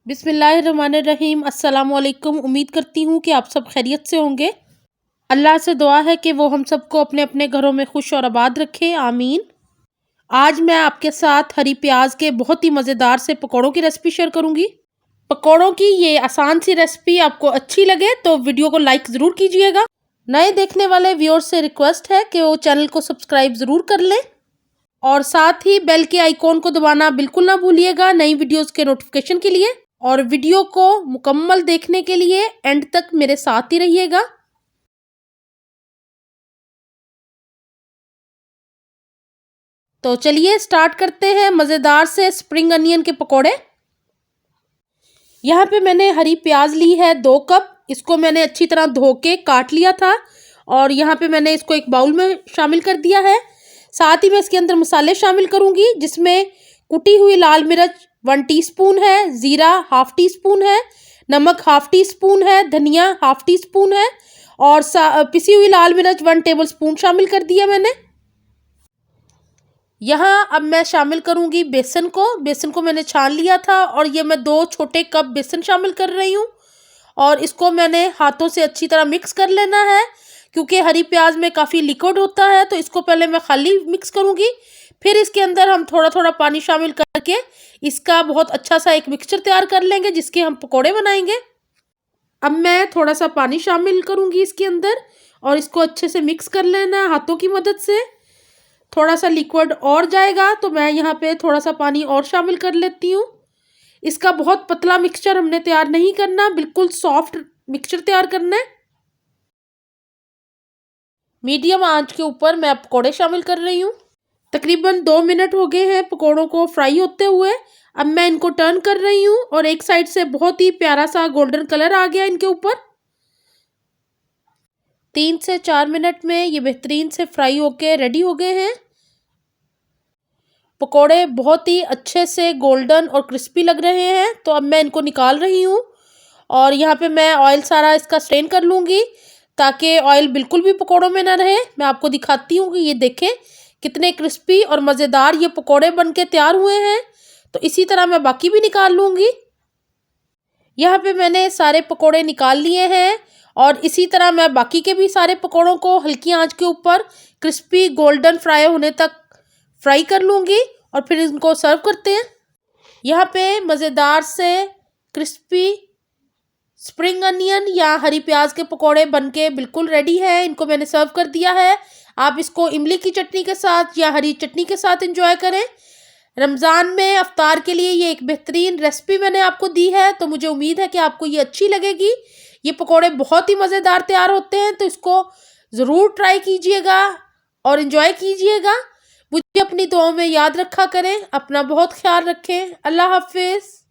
बिस्मिल्लाहिर्रहमानिर्रहीम। अस्सलामुअलैकुम। उम्मीद करती हूँ कि आप सब खैरियत से होंगे। अल्लाह से दुआ है कि वो हम सबको अपने अपने घरों में खुश और आबाद रखे, आमीन। आज मैं आपके साथ हरी प्याज के बहुत ही मज़ेदार से पकौड़ों की रेसिपी शेयर करूँगी। पकौड़ों की ये आसान सी रेसिपी आपको अच्छी लगे तो वीडियो को लाइक ज़रूर कीजिएगा। नए देखने वाले व्यूअर्स से रिक्वेस्ट है कि वो चैनल को सब्सक्राइब ज़रूर कर लें और साथ ही बेल के आइकॉन को दबाना बिल्कुल ना भूलिएगा नई वीडियोज़ के नोटिफिकेशन के लिए। और वीडियो को मुकम्मल देखने के लिए एंड तक मेरे साथ ही रहिएगा। तो चलिए स्टार्ट करते हैं मज़ेदार से स्प्रिंग अनियन के पकोड़े। यहाँ पे मैंने हरी प्याज ली है 2 कप। इसको मैंने अच्छी तरह धो के काट लिया था और यहाँ पे मैंने इसको एक बाउल में शामिल कर दिया है। साथ ही मैं इसके अंदर मसाले शामिल करूँगी जिसमें कुटी हुई लाल मिर्च 1 टीस्पून है, ज़ीरा ½ टीस्पून है, नमक ½ टीस्पून है, धनिया ½ टीस्पून है और पिसी हुई लाल मिर्च 1 टेबलस्पून शामिल कर दिया मैंने। यहाँ अब मैं शामिल करूँगी बेसन को मैंने छान लिया था और ये मैं 2 छोटे कप बेसन शामिल कर रही हूँ और इसको मैंने हाथों से अच्छी तरह मिक्स कर लेना है क्योंकि हरी प्याज में काफ़ी लिक्विड होता है। तो इसको पहले मैं खाली मिक्स करूँगी, फिर इसके अंदर हम थोड़ा थोड़ा पानी शामिल करके इसका बहुत अच्छा सा एक मिक्सचर तैयार कर लेंगे जिसके हम पकोड़े बनाएंगे। अब मैं थोड़ा सा पानी शामिल करूँगी इसके अंदर और इसको अच्छे से मिक्स कर लेना हाथों की मदद से। थोड़ा सा लिक्विड और जाएगा तो मैं यहाँ पे थोड़ा सा पानी और शामिल कर लेती हूँ। इसका बहुत पतला मिक्सचर हमने तैयार नहीं करना, बिल्कुल सॉफ्ट मिक्सचर तैयार करना है। मीडियम आंच के ऊपर मैं पकोड़े शामिल कर रही हूँ। तकरीबन 2 मिनट हो गए हैं पकोड़ों को फ्राई होते हुए। अब मैं इनको टर्न कर रही हूँ और एक साइड से बहुत ही प्यारा सा गोल्डन कलर आ गया इनके ऊपर। 3 से 4 मिनट में ये बेहतरीन से फ्राई होके रेडी हो गए हैं। पकोड़े बहुत ही अच्छे से गोल्डन और क्रिस्पी लग रहे हैं तो अब मैं इनको निकाल रही हूँ और यहाँ पे मैं ऑयल सारा इसका स्ट्रेन कर लूँगी ताकि ऑयल बिल्कुल भी पकोड़ों में ना रहे। मैं आपको दिखाती हूँ कि ये देखें कितने क्रिस्पी और मज़ेदार ये पकोड़े बन के तैयार हुए हैं। तो इसी तरह मैं बाकी भी निकाल लूँगी। यहाँ पे मैंने सारे पकोड़े निकाल लिए हैं और इसी तरह मैं बाकी के भी सारे पकोड़ों को हल्की आंच के ऊपर क्रिस्पी गोल्डन फ्राई होने तक फ्राई कर लूँगी और फिर इनको सर्व करते हैं। यहाँ पे मज़ेदार से क्रिस्पी स्प्रिंग अनियन या हरी प्याज के पकोड़े बनके बिल्कुल रेडी है। इनको मैंने सर्व कर दिया है। आप इसको इमली की चटनी के साथ या हरी चटनी के साथ एंजॉय करें। रमज़ान में अफ्तार के लिए ये एक बेहतरीन रेसिपी मैंने आपको दी है तो मुझे उम्मीद है कि आपको ये अच्छी लगेगी। ये पकोड़े बहुत ही मज़ेदार तैयार होते हैं तो इसको ज़रूर ट्राई कीजिएगा और एंजॉय कीजिएगा। मुझे अपनी दुआओं में याद रखा करें। अपना बहुत ख्याल रखें। अल्लाह हाफिज़।